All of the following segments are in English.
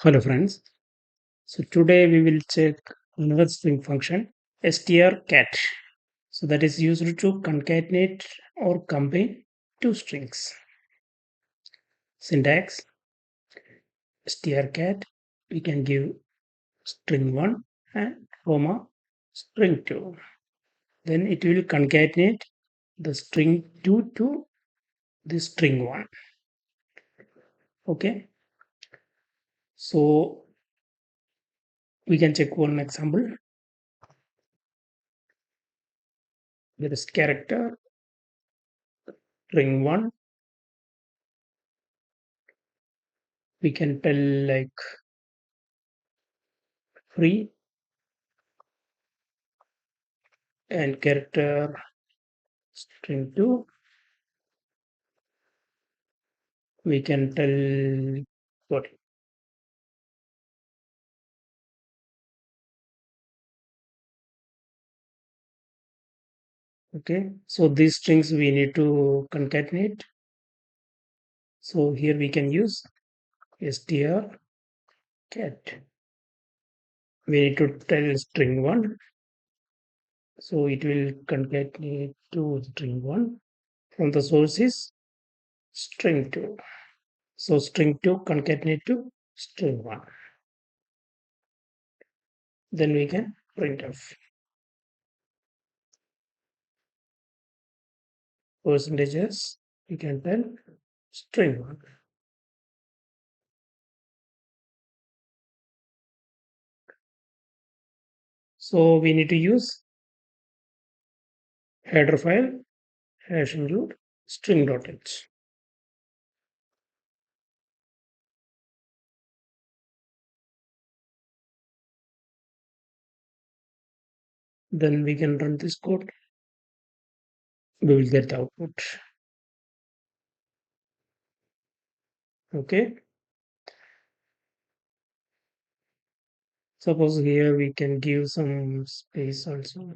Hello friends. So today we will check another string function strcat. So that is used to concatenate or combine two strings. Syntax strcat, we can give string 1 and comma string 2. Then it will concatenate the string 2 to the string 1. Okay. So we can check one example. There is character string 1. We can tell like free and character string 2 we can tell what. Okay, so these strings we need to concatenate. So here we can use strcat. We need to tell string 1, so it will concatenate to string 1. From the source is string 2, so string 2 concatenate to string 1. Then we can print off percentages. We can tell string 1. So we need to use header file hash include string.h. Then we can run this code. We will get the output. Okay. Suppose here we can give some space also.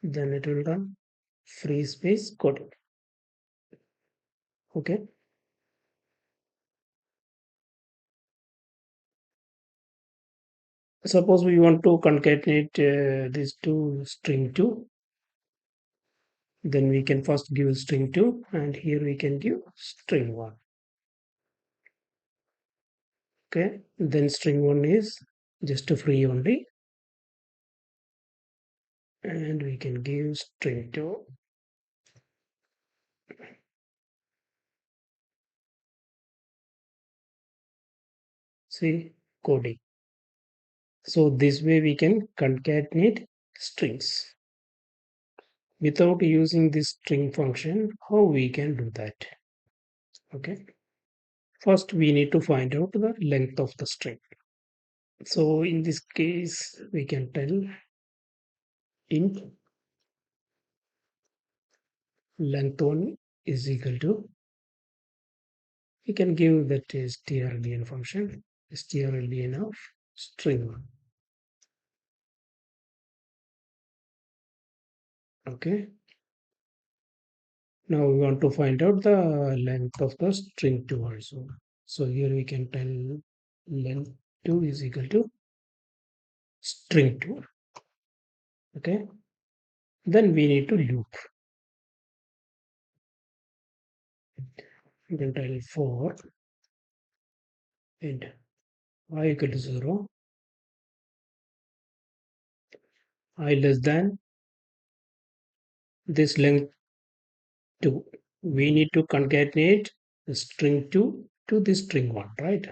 Then it will run free space code. Okay. Suppose we want to concatenate these two string 2. Then we can first give string 2 and here we can give string 1. Okay. Then string 1 is just a free only. And we can give string 2. See coding. So this way we can concatenate strings. Without using this string function, how we can do that? Okay. First we need to find out the length of the string. So in this case we can tell int length 1 is equal to, we can give that strlen function, strlen of string 1. Okay. Now we want to find out the length of the string 2 also. So here we can tell length 2 is equal to string 2. Okay. Then we need to loop. We can tell for int I equal to 0, I less than this length 2. We need to concatenate the string 2 to the string 1, right?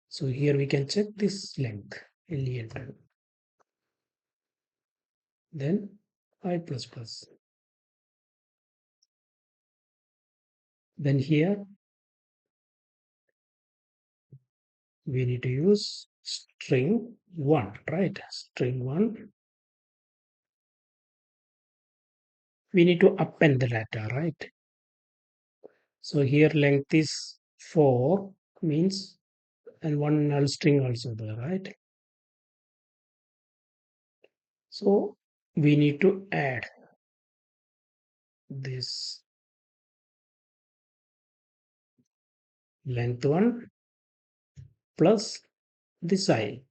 So here we can check this length, len. Then I plus plus. Then here we need to use string 1, right? String 1. We need to append the data, right? So here length is 4 means, and one null string also there, right? So we need to add this length 1 plus this I,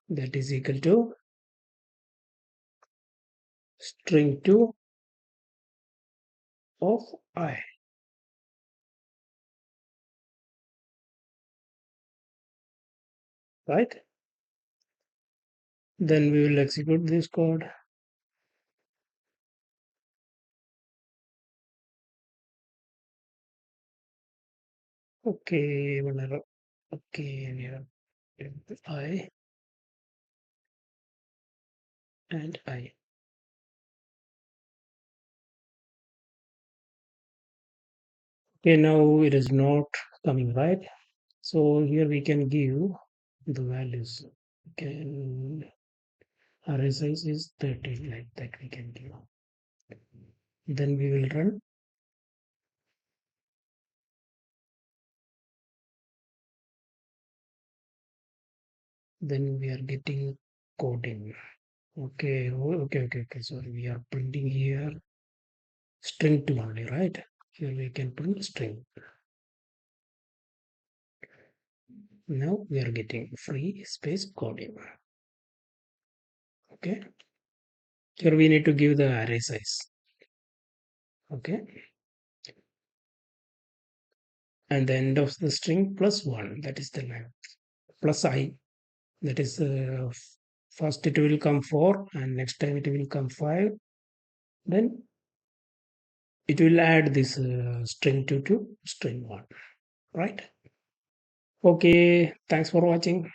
that is equal to string 2 of I, right? Then we will execute this code. Okay, one error. Okay, we have I and I. Okay, now it is not coming, right? So here we can give the values. Can array size is 30, like that we can give. Then we will run. Then we are getting coding. Okay, okay. Sorry, we are printing here string 2 only, right? Here we can print string. Now we are getting free space coding. Okay. Here we need to give the array size. Okay. And the end of the string plus 1, that is the length. Plus I, that is first it will come 4 and next time it will come 5. Then it will add this string 2 to string 1, right? Okay, thanks for watching.